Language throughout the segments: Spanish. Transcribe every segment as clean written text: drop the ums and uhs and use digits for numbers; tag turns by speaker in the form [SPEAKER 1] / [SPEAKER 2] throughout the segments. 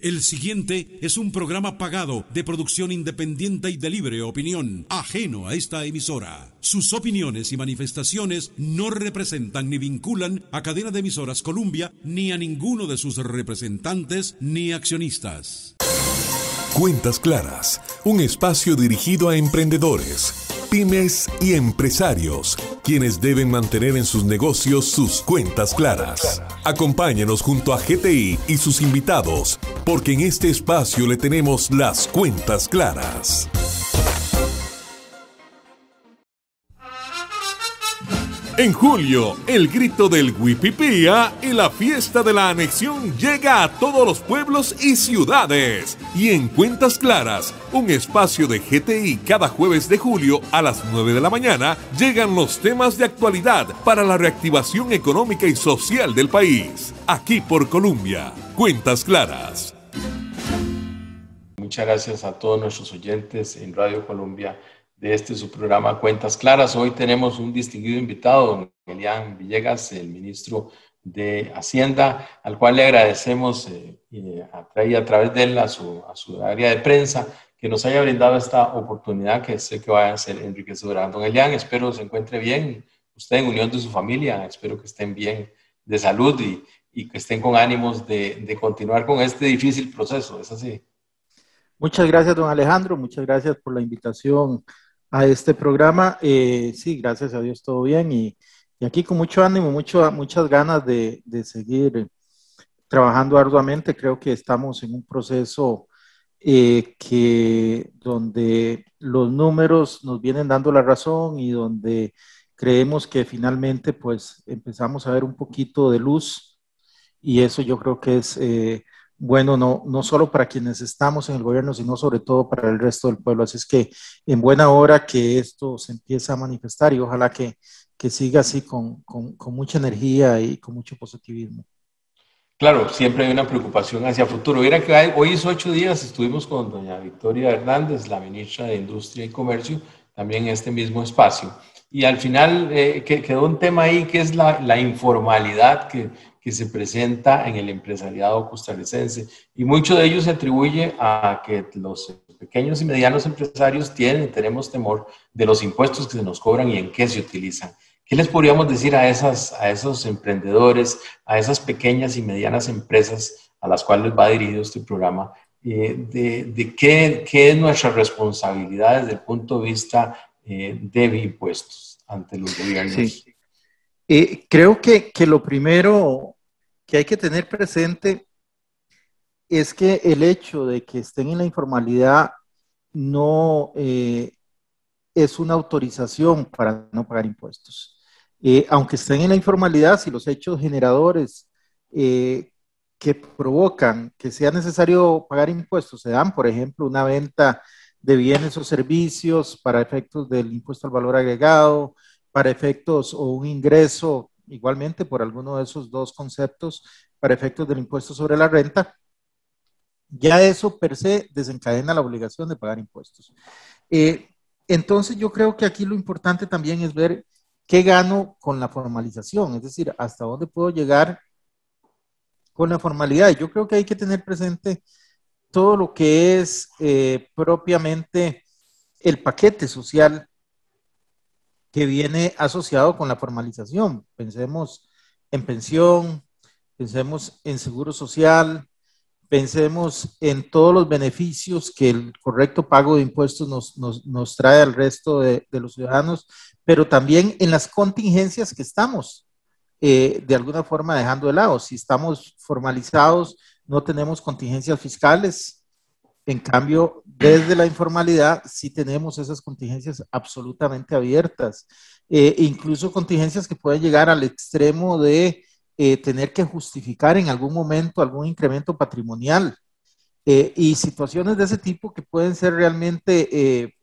[SPEAKER 1] El siguiente es un programa pagado de producción independiente y de libre opinión, ajeno a esta emisora. Sus opiniones y manifestaciones no representan ni vinculan a Cadena de Emisoras Columbia ni a ninguno de sus representantes ni accionistas.
[SPEAKER 2] Cuentas Claras, un espacio dirigido a emprendedores, pymes y empresarios, quienes deben mantener en sus negocios sus cuentas claras. Acompáñenos junto a GTI y sus invitados, porque en este espacio le tenemos las cuentas claras. En julio, el grito del Huipipía y la fiesta de la anexión llega a todos los pueblos y ciudades. Y en Cuentas Claras, un espacio de GTI cada jueves de julio a las 9 de la mañana, llegan los temas de actualidad para la reactivación económica y social del país. Aquí por Columbia, Cuentas Claras.
[SPEAKER 3] Muchas gracias a todos nuestros oyentes en Radio Colombia de su programa Cuentas Claras. Hoy tenemos un distinguido invitado, don Elian Villegas, el ministro de Hacienda, al cual le agradecemos a través de él a su área de prensa que nos haya brindado esta oportunidad que sé que va a ser enriquecedora. Don Elian, espero se encuentre bien, usted en unión de su familia, espero que estén bien de salud y que estén con ánimos de continuar con este difícil proceso, ¿es así?
[SPEAKER 4] Muchas gracias, don Alejandro, muchas gracias por la invitación a este programa. Sí, gracias a Dios todo bien y aquí con mucho ánimo, muchas ganas de seguir trabajando arduamente. Creo que estamos en un proceso donde los números nos vienen dando la razón y donde creemos que finalmente pues empezamos a ver un poquito de luz y eso yo creo que es bueno, no solo para quienes estamos en el gobierno, sino sobre todo para el resto del pueblo. Así es que en buena hora que esto se empiece a manifestar y ojalá que siga así con mucha energía y con mucho positivismo.
[SPEAKER 3] Claro, siempre hay una preocupación hacia futuro. Mira que hoy es 8 días, estuvimos con doña Victoria Hernández, la ministra de Industria y Comercio, también en este mismo espacio. Y al final quedó un tema ahí que es la informalidad que se presenta en el empresariado costarricense. Y mucho de ello se atribuye a que los pequeños y medianos empresarios tenemos temor de los impuestos que se nos cobran y en qué se utilizan. ¿Qué les podríamos decir a esos emprendedores, a esas pequeñas y medianas empresas a las cuales va dirigido este programa, de qué es nuestra responsabilidad desde el punto de vista de impuestos ante los gobiernos?
[SPEAKER 4] Sí. Creo que lo primero que hay que tener presente es que el hecho de que estén en la informalidad no es una autorización para no pagar impuestos. Aunque estén en la informalidad, si los hechos generadores que provocan que sea necesario pagar impuestos se dan, por ejemplo, una venta de bienes o servicios para efectos del impuesto al valor agregado, para efectos o un ingreso, igualmente por alguno de esos dos conceptos, para efectos del impuesto sobre la renta, ya eso per se desencadena la obligación de pagar impuestos. Entonces yo creo que aquí lo importante también es ver qué gano con la formalización, es decir, hasta dónde puedo llegar con la formalidad. Yo creo que hay que tener presente todo lo que es propiamente el paquete social que viene asociado con la formalización. Pensemos en pensión, pensemos en seguro social, pensemos en todos los beneficios que el correcto pago de impuestos nos trae al resto de los ciudadanos, pero también en las contingencias que estamos de alguna forma dejando de lado. Si estamos formalizados, no tenemos contingencias fiscales. En cambio, desde la informalidad sí tenemos esas contingencias absolutamente abiertas, incluso contingencias que pueden llegar al extremo de tener que justificar en algún momento algún incremento patrimonial y situaciones de ese tipo que pueden ser realmente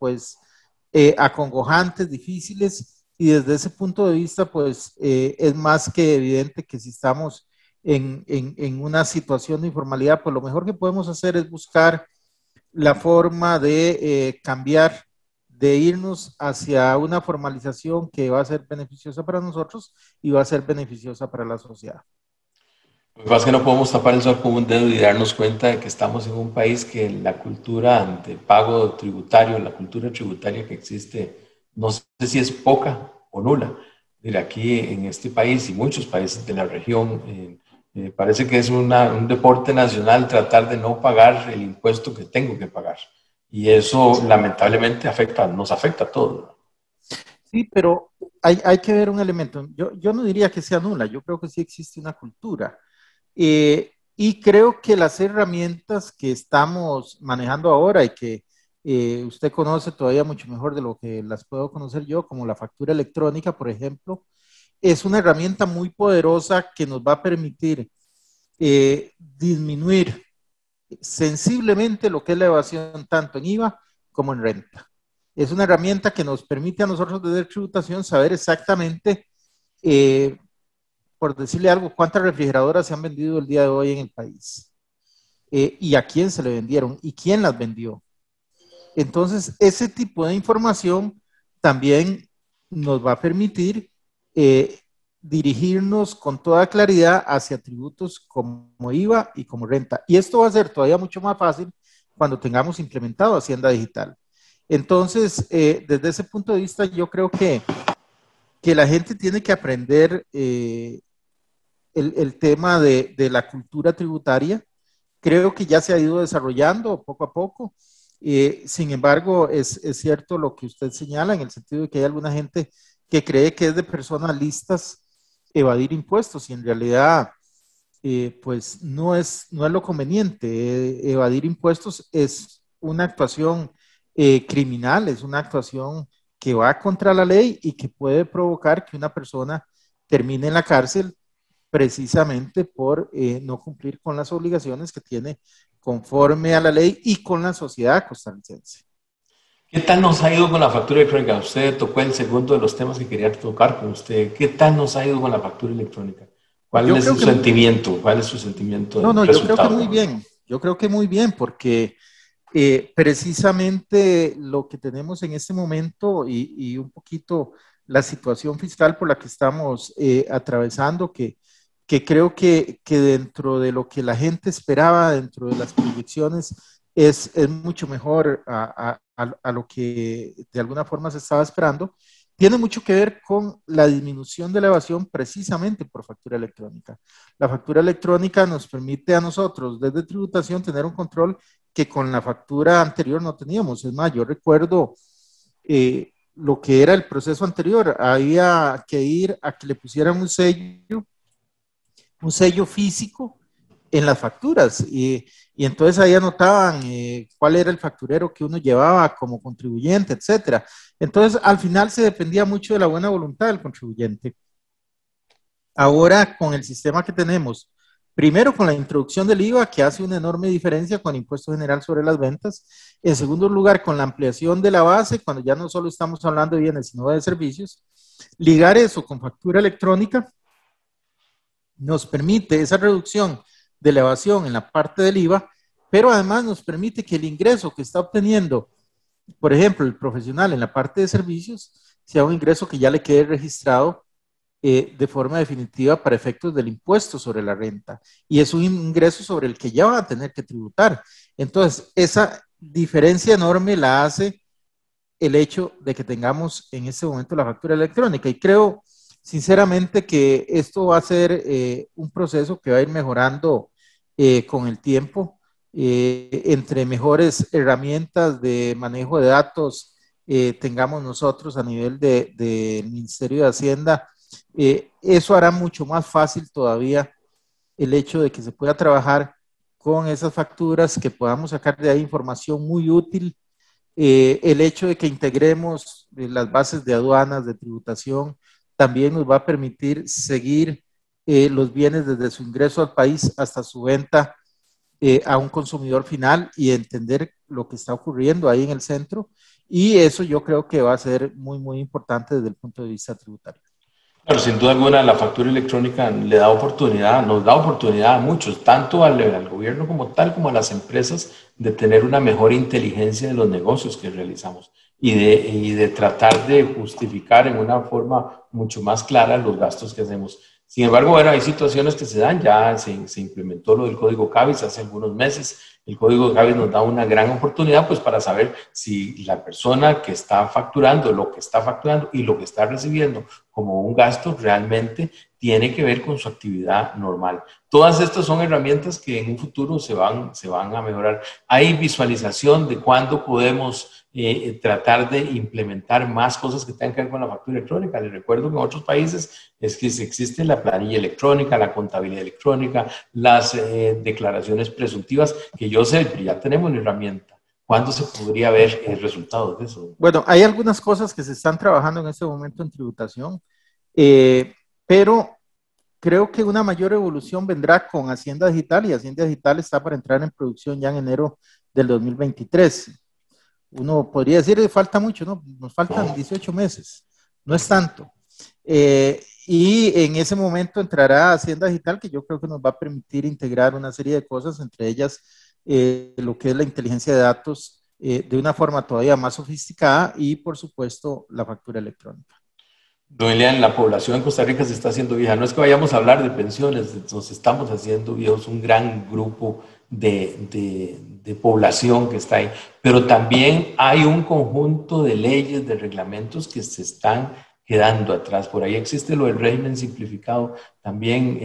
[SPEAKER 4] acongojantes, difíciles, y desde ese punto de vista pues es más que evidente que si estamos en una situación de informalidad, pues lo mejor que podemos hacer es buscar la forma de cambiar, de irnos hacia una formalización que va a ser beneficiosa para nosotros y va a ser beneficiosa para la sociedad.
[SPEAKER 3] Lo que pasa es que no podemos tapar el sol con un dedo y darnos cuenta de que estamos en un país que la cultura de pago tributario, la cultura tributaria que existe, no sé si es poca o nula. Mira, aquí en este país y muchos países de la región, parece que es un deporte nacional tratar de no pagar el impuesto que tengo que pagar. Y eso lamentablemente nos afecta a todos.
[SPEAKER 4] Sí, pero hay que ver un elemento. Yo no diría que sea nula, yo creo que sí existe una cultura. Y creo que las herramientas que estamos manejando ahora y que usted conoce todavía mucho mejor de lo que las puedo conocer yo, como la factura electrónica, por ejemplo, es una herramienta muy poderosa que nos va a permitir disminuir sensiblemente lo que es la evasión tanto en IVA como en renta. Es una herramienta que nos permite a nosotros desde tributación saber exactamente, por decirle algo, cuántas refrigeradoras se han vendido el día de hoy en el país y a quién se le vendieron y quién las vendió. Entonces, ese tipo de información también nos va a permitir dirigirnos con toda claridad hacia tributos como IVA y como renta. Y esto va a ser todavía mucho más fácil cuando tengamos implementado Hacienda Digital. Entonces, desde ese punto de vista, yo creo que la gente tiene que aprender el tema de la cultura tributaria. Creo que ya se ha ido desarrollando poco a poco. Sin embargo, es cierto lo que usted señala en el sentido de que hay alguna gente que cree que es de personas listas evadir impuestos y en realidad pues no es lo conveniente. Evadir impuestos es una actuación criminal, es una actuación que va contra la ley y que puede provocar que una persona termine en la cárcel precisamente por no cumplir con las obligaciones que tiene conforme a la ley y con la sociedad costarricense.
[SPEAKER 3] ¿Qué tal nos ha ido con la factura electrónica? Usted tocó el segundo de los temas que quería tocar con usted. ¿Qué tal nos ha ido con la factura electrónica? ¿Cuál es su sentimiento? ¿Cuál es su sentimiento?
[SPEAKER 4] No, yo creo que muy bien. Yo creo que muy bien porque precisamente lo que tenemos en este momento y un poquito la situación fiscal por la que estamos atravesando, que creo que dentro de lo que la gente esperaba, dentro de las proyecciones, es mucho mejor a lo que de alguna forma se estaba esperando, tiene mucho que ver con la disminución de la evasión precisamente por factura electrónica. La factura electrónica nos permite a nosotros desde tributación tener un control que con la factura anterior no teníamos. Es más, yo recuerdo lo que era el proceso anterior, había que ir a que le pusieran un sello físico en las facturas y entonces ahí anotaban cuál era el facturero que uno llevaba como contribuyente, etcétera. Entonces al final se dependía mucho de la buena voluntad del contribuyente. Ahora con el sistema que tenemos, primero con la introducción del IVA que hace una enorme diferencia con el impuesto general sobre las ventas, en segundo lugar con la ampliación de la base cuando ya no solo estamos hablando de bienes sino de servicios, ligar eso con factura electrónica nos permite esa reducción de la evasión en la parte del IVA, pero además nos permite que el ingreso que está obteniendo, por ejemplo, el profesional en la parte de servicios, sea un ingreso que ya le quede registrado de forma definitiva para efectos del impuesto sobre la renta. Y es un ingreso sobre el que ya van a tener que tributar. Entonces, esa diferencia enorme la hace el hecho de que tengamos en este momento la factura electrónica. Y creo sinceramente que esto va a ser un proceso que va a ir mejorando con el tiempo, entre mejores herramientas de manejo de datos tengamos nosotros a nivel del Ministerio de Hacienda, eso hará mucho más fácil todavía el hecho de que se pueda trabajar con esas facturas, que podamos sacar de ahí información muy útil, el hecho de que integremos las bases de aduanas, de tributación, también nos va a permitir seguir los bienes desde su ingreso al país hasta su venta a un consumidor final y entender lo que está ocurriendo ahí en el centro. Y eso yo creo que va a ser muy, muy importante desde el punto de vista tributario.
[SPEAKER 3] Claro, sin duda alguna la factura electrónica le da oportunidad, nos da oportunidad a muchos, tanto al gobierno como tal, como a las empresas, de tener una mejor inteligencia de los negocios que realizamos y de tratar de justificar en una forma mucho más clara los gastos que hacemos. Sin embargo, bueno, hay situaciones que se dan, ya se implementó lo del código CABIS hace algunos meses. El código CABIS nos da una gran oportunidad pues para saber si la persona que está facturando, lo que está facturando y lo que está recibiendo como un gasto realmente tiene que ver con su actividad normal. Todas estas son herramientas que en un futuro se van a mejorar. Hay visualización de cuándo podemos tratar de implementar más cosas que tengan que ver con la factura electrónica. Les recuerdo que en otros países es que existe la planilla electrónica, la contabilidad electrónica, las declaraciones presuntivas, que yo sé, pero ya tenemos una herramienta. ¿Cuándo se podría ver el resultado de eso?
[SPEAKER 4] Bueno, hay algunas cosas que se están trabajando en este momento en tributación, pero creo que una mayor evolución vendrá con Hacienda Digital, y Hacienda Digital está para entrar en producción ya en enero del 2023. Uno podría decir que falta mucho, ¿no? Nos faltan 18 meses, no es tanto. Y en ese momento entrará Hacienda Digital, que yo creo que nos va a permitir integrar una serie de cosas, entre ellas lo que es la inteligencia de datos de una forma todavía más sofisticada y, por supuesto, la factura electrónica.
[SPEAKER 3] Don Elian, la población en Costa Rica se está haciendo vieja. No es que vayamos a hablar de pensiones, nos estamos haciendo viejos, un gran grupo de población que está ahí. Pero también hay un conjunto de leyes, de reglamentos que se están quedando atrás. Por ahí existe lo del régimen simplificado. También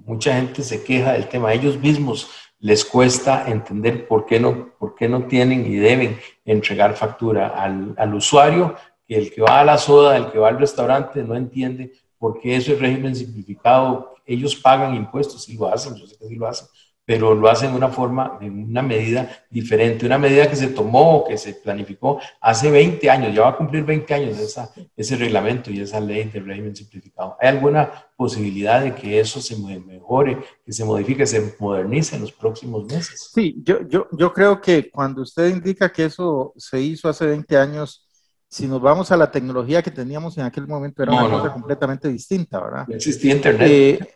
[SPEAKER 3] mucha gente se queja del tema. A ellos mismos les cuesta entender por qué no tienen y deben entregar factura al usuario, que el que va a la soda, el que va al restaurante, no entiende por qué eso es régimen simplificado. Ellos pagan impuestos, sí lo hacen, yo sé que sí lo hacen, pero lo hacen de una forma, de una medida diferente, una medida que se tomó, que se planificó hace 20 años, ya va a cumplir 20 años ese reglamento y esa ley de régimen simplificado. ¿Hay alguna posibilidad de que eso se mejore, que se modifique, se modernice en los próximos meses?
[SPEAKER 4] Sí, yo creo que cuando usted indica que eso se hizo hace 20 años, si nos vamos a la tecnología que teníamos en aquel momento, era una cosa completamente distinta, ¿verdad?
[SPEAKER 3] No existía internet.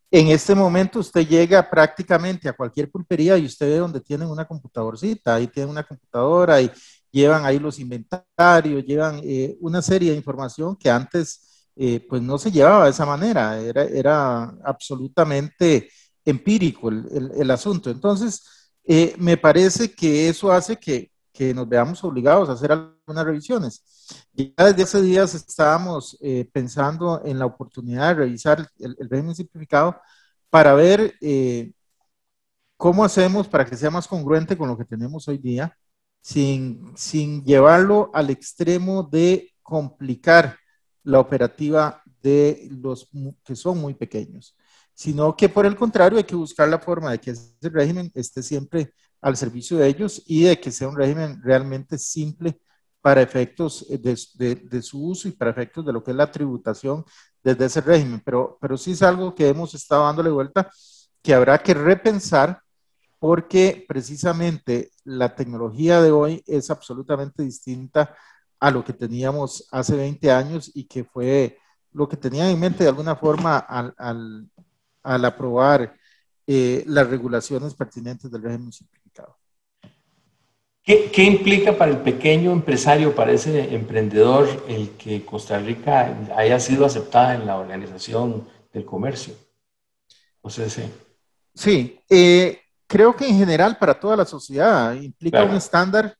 [SPEAKER 4] En este momento usted llega prácticamente a cualquier pulpería y usted ve donde tienen una computadorcita, ahí tienen una computadora y llevan ahí los inventarios, llevan una serie de información que antes pues no se llevaba de esa manera, era absolutamente empírico el asunto. Entonces, me parece que eso hace que nos veamos obligados a hacer algunas revisiones. Ya desde hace días estábamos pensando en la oportunidad de revisar el régimen simplificado para ver cómo hacemos para que sea más congruente con lo que tenemos hoy día, sin llevarlo al extremo de complicar la operativa de los que son muy pequeños, sino que por el contrario hay que buscar la forma de que ese régimen esté siempre al servicio de ellos y de que sea un régimen realmente simple para efectos de su uso y para efectos de lo que es la tributación desde ese régimen. Pero sí es algo que hemos estado dándole vuelta, que habrá que repensar porque precisamente la tecnología de hoy es absolutamente distinta a lo que teníamos hace 20 años y que fue lo que tenían en mente de alguna forma al aprobar las regulaciones pertinentes del régimen simplificado.
[SPEAKER 3] ¿Qué implica para el pequeño empresario, para ese emprendedor, el que Costa Rica haya sido aceptada en la Organización del Comercio? OCC.
[SPEAKER 4] Sí, creo que en general para toda la sociedad implica un estándar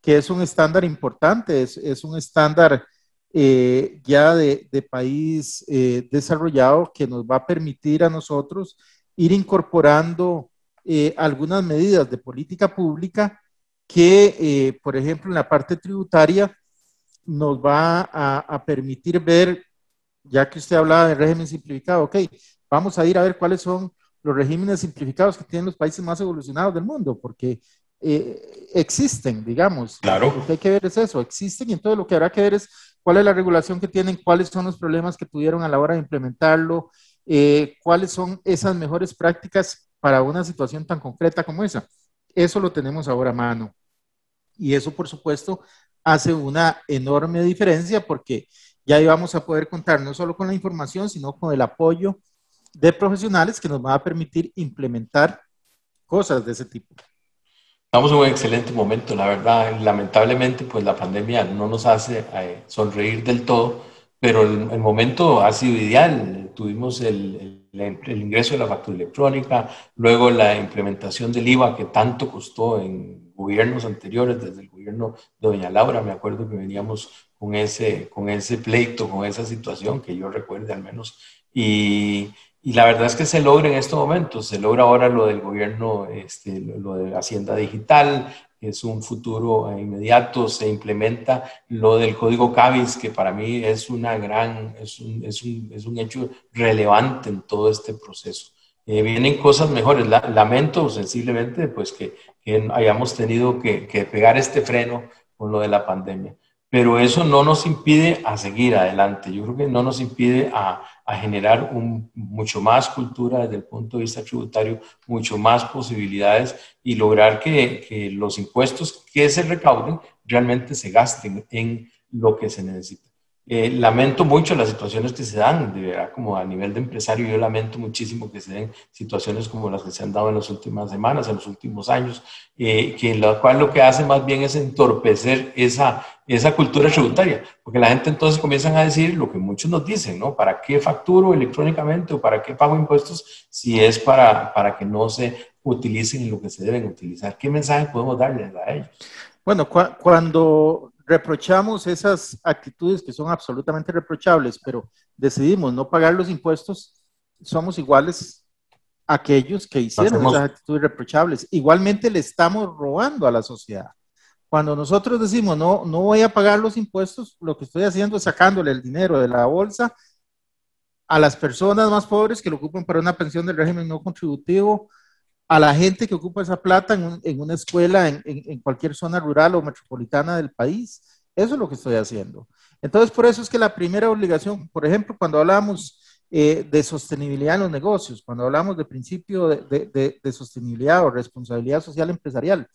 [SPEAKER 4] que es un estándar importante, es un estándar ya de país desarrollado que nos va a permitir a nosotros ir incorporando algunas medidas de política pública que, por ejemplo, en la parte tributaria nos va a permitir ver, ya que usted hablaba de régimen simplificado, ok, vamos a ir a ver cuáles son los regímenes simplificados que tienen los países más evolucionados del mundo, porque existen, digamos.
[SPEAKER 3] Claro.
[SPEAKER 4] Lo que hay que ver es eso, existen, y entonces lo que habrá que ver es cuál es la regulación que tienen, cuáles son los problemas que tuvieron a la hora de implementarlo, cuáles son esas mejores prácticas para una situación tan concreta como esa. Eso lo tenemos ahora a mano. Y eso, por supuesto, hace una enorme diferencia porque ya íbamos a poder contar no solo con la información, sino con el apoyo de profesionales que nos van a permitir implementar cosas de ese tipo.
[SPEAKER 3] Estamos en un excelente momento, la verdad. Lamentablemente, pues la pandemia no nos hace sonreír del todo, pero el momento ha sido ideal. Tuvimos el ingreso de la factura electrónica, luego la implementación del IVA que tanto costó en gobiernos anteriores, desde el gobierno de doña Laura, me acuerdo que veníamos con ese pleito, con esa situación, que yo recuerde al menos, y la verdad es que se logra en estos momentos, se logra ahora lo del gobierno, lo de Hacienda Digital, que es un futuro inmediato, se implementa lo del código CABIS, que para mí es es un hecho relevante en todo este proceso. Vienen cosas mejores. Lamento sensiblemente pues que hayamos tenido que pegar este freno con lo de la pandemia, pero eso no nos impide a seguir adelante. Yo creo que no nos impide a generar mucho más cultura desde el punto de vista tributario, mucho más posibilidades y lograr que los impuestos que se recauden realmente se gasten en lo que se necesita. Lamento mucho las situaciones que se dan, de verdad, como a nivel de empresario, yo lamento muchísimo que se den situaciones como las que se han dado en las últimas semanas, en los últimos años, que en la cual lo que hace más bien es entorpecer esa cultura tributaria, porque la gente entonces comienzan a decir lo que muchos nos dicen, ¿no? ¿Para qué facturo electrónicamente o para qué pago impuestos si es para que no se utilicen en lo que se deben utilizar? ¿Qué mensaje podemos darles a ellos?
[SPEAKER 4] Bueno, cuando reprochamos esas actitudes que son absolutamente reprochables, pero decidimos no pagar los impuestos, somos iguales a aquellos que hicieron esas actitudes reprochables. Igualmente le estamos robando a la sociedad. Cuando nosotros decimos no voy a pagar los impuestos, lo que estoy haciendo es sacándole el dinero de la bolsa a las personas más pobres que lo ocupan para una pensión del régimen no contributivo, a la gente que ocupa esa plata en una escuela en cualquier zona rural o metropolitana del país. Eso es lo que estoy haciendo. Entonces, por eso es que la primera obligación, por ejemplo, cuando hablamos de sostenibilidad en los negocios, cuando hablamos de principio de sostenibilidad o responsabilidad social empresarial,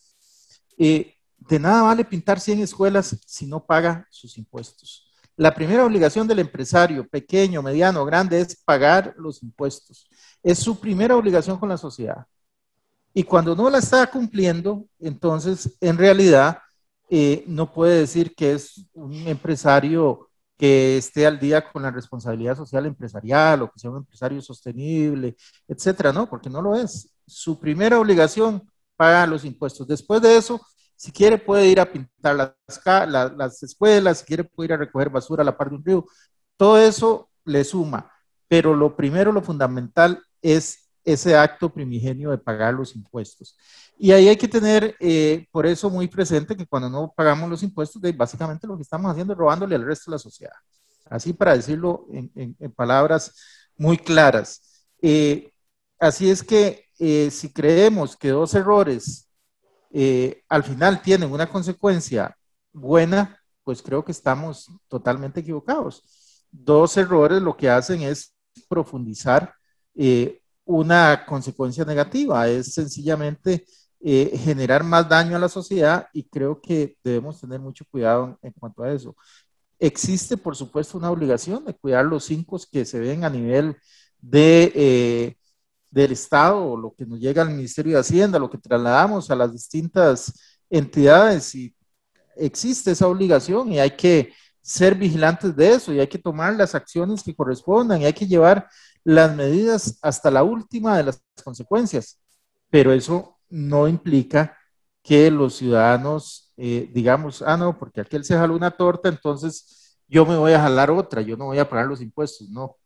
[SPEAKER 4] de nada vale pintar 100 escuelas si no paga sus impuestos. La primera obligación del empresario, pequeño, mediano, grande, es pagar los impuestos. Es su primera obligación con la sociedad. Y cuando no la está cumpliendo, entonces en realidad no puede decir que es un empresario que esté al día con la responsabilidad social empresarial o que sea un empresario sostenible, etcétera, no, porque no lo es. Su primera obligación, paga los impuestos. Después de eso, si quiere puede ir a pintar las escuelas, si quiere puede ir a recoger basura a la par de un río, todo eso le suma, pero lo primero, lo fundamental es ese acto primigenio de pagar los impuestos. Y ahí hay que tener, por eso, muy presente que cuando no pagamos los impuestos, básicamente lo que estamos haciendo es robándole al resto de la sociedad. Así para decirlo en palabras muy claras. Así es que si creemos que dos errores al final tienen una consecuencia buena, pues creo que estamos totalmente equivocados. Dos errores lo que hacen es profundizar una consecuencia negativa, es sencillamente generar más daño a la sociedad y creo que debemos tener mucho cuidado en cuanto a eso. Existe, por supuesto, una obligación de cuidar los 5 que se ven a nivel del Estado, lo que nos llega al Ministerio de Hacienda, lo que trasladamos a las distintas entidades y existe esa obligación y hay que ser vigilantes de eso y hay que tomar las acciones que correspondan y hay que llevar las medidas hasta la última de las consecuencias, pero eso no implica que los ciudadanos digamos, no, porque aquel se jaló una torta, entonces yo me voy a jalar otra, yo no voy a pagar los impuestos, no.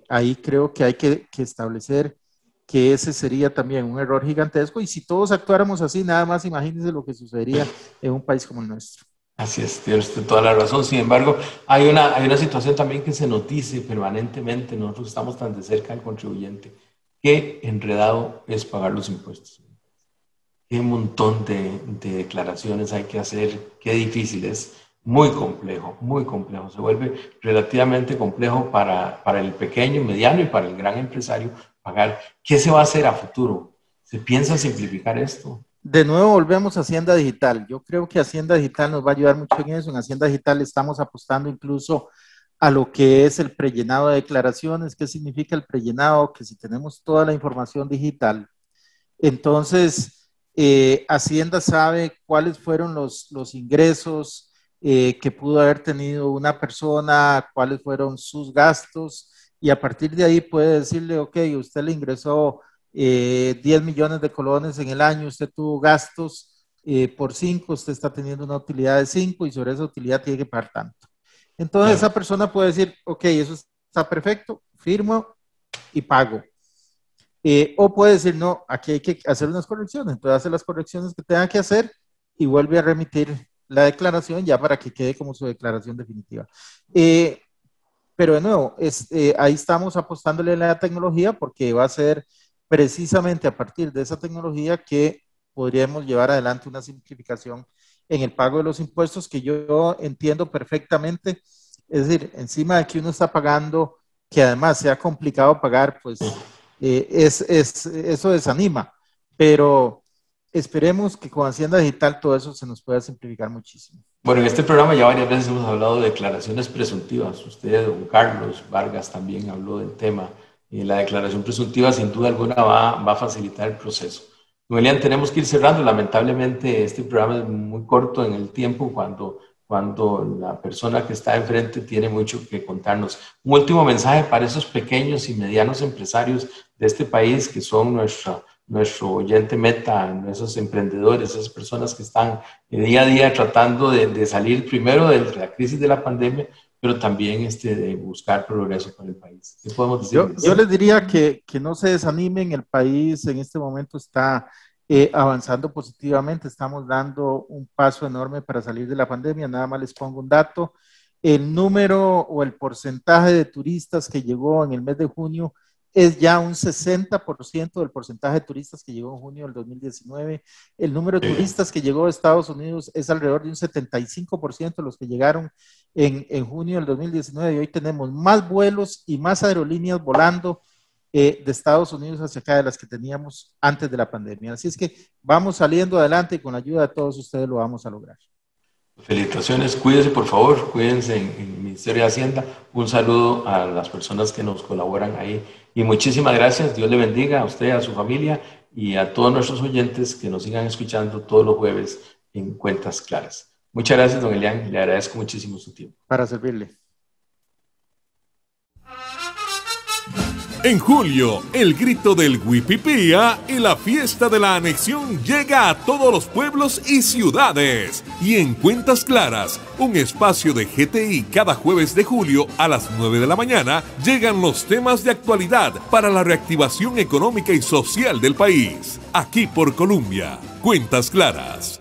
[SPEAKER 4] Ahí creo que hay que establecer que ese sería también un error gigantesco y si todos actuáramos así, nada más imagínense lo que sucedería en un país como el nuestro.
[SPEAKER 3] Así es, tienes toda la razón. Sin embargo, hay una situación también que se noticia permanentemente. Nosotros estamos tan de cerca del contribuyente. Qué enredado es pagar los impuestos. Qué montón de declaraciones hay que hacer. Qué difícil es. Muy complejo, muy complejo. Se vuelve relativamente complejo para el pequeño, mediano y para el gran empresario pagar. ¿Qué se va a hacer a futuro? ¿Se piensa simplificar esto?
[SPEAKER 4] De nuevo volvemos a Hacienda Digital. Yo creo que Hacienda Digital nos va a ayudar mucho en eso. En Hacienda Digital estamos apostando incluso a lo que es el prellenado de declaraciones. ¿Qué significa el prellenado? Que si tenemos toda la información digital, entonces Hacienda sabe cuáles fueron los ingresos, que pudo haber tenido una persona, cuáles fueron sus gastos, y a partir de ahí puede decirle, ok, usted le ingresó 10 millones de colones en el año, usted tuvo gastos por 5, usted está teniendo una utilidad de 5 y sobre esa utilidad tiene que pagar tanto. Entonces esa persona puede decir, ok, eso está perfecto, firmo y pago. O puede decir, no, aquí hay que hacer unas correcciones, entonces hace las correcciones que tenga que hacer y vuelve a remitir la declaración ya para que quede como su declaración definitiva. Pero de nuevo, ahí estamos apostándole a la tecnología porque va a ser precisamente a partir de esa tecnología que podríamos llevar adelante una simplificación en el pago de los impuestos que yo entiendo perfectamente. Es decir, encima de que uno está pagando, que además sea complicado pagar, pues eso desanima. Pero esperemos que con Hacienda Digital todo eso se nos pueda simplificar muchísimo.
[SPEAKER 3] Bueno, en este programa ya varias veces hemos hablado de declaraciones presuntivas. Usted, don Carlos Vargas, también habló del tema. La declaración presuntiva, sin duda alguna, va a facilitar el proceso. Don Elian, tenemos que ir cerrando. Lamentablemente, este programa es muy corto en el tiempo cuando la persona que está enfrente tiene mucho que contarnos. Un último mensaje para esos pequeños y medianos empresarios de este país que son nuestro oyente meta, esos emprendedores, esas personas que están día a día tratando de salir primero de la crisis de la pandemia, pero también de buscar progreso para el país. ¿Qué podemos decir?
[SPEAKER 4] Yo les diría que no se desanimen, el país en este momento está avanzando positivamente, estamos dando un paso enorme para salir de la pandemia. Nada más les pongo un dato, el número o el porcentaje de turistas que llegó en el mes de junio es ya un 60% del porcentaje de turistas que llegó en junio del 2019. El número de turistas que llegó de Estados Unidos es alrededor de un 75% de los que llegaron en junio del 2019. Y hoy tenemos más vuelos y más aerolíneas volando de Estados Unidos hacia acá de las que teníamos antes de la pandemia. Así es que vamos saliendo adelante y con la ayuda de todos ustedes lo vamos a lograr.
[SPEAKER 3] Felicitaciones, cuídense por favor, cuídense en el Ministerio de Hacienda. Un saludo a las personas que nos colaboran ahí y muchísimas gracias. Dios le bendiga a usted, a su familia y a todos nuestros oyentes que nos sigan escuchando todos los jueves en Cuentas Claras. Muchas gracias, don Elian, le agradezco muchísimo su tiempo.
[SPEAKER 4] Para servirle.
[SPEAKER 2] En julio, el grito del Huipipía y la fiesta de la anexión llega a todos los pueblos y ciudades. Y en Cuentas Claras, un espacio de GTI cada jueves de julio a las 9 de la mañana, llegan los temas de actualidad para la reactivación económica y social del país. Aquí por Colombia, Cuentas Claras.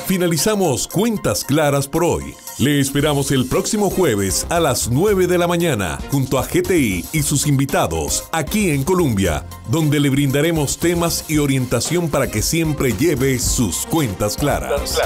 [SPEAKER 2] Finalizamos Cuentas Claras por hoy. Le esperamos el próximo jueves a las 9 de la mañana junto a GTI y sus invitados aquí en Colombia, donde le brindaremos temas y orientación para que siempre lleve sus cuentas claras.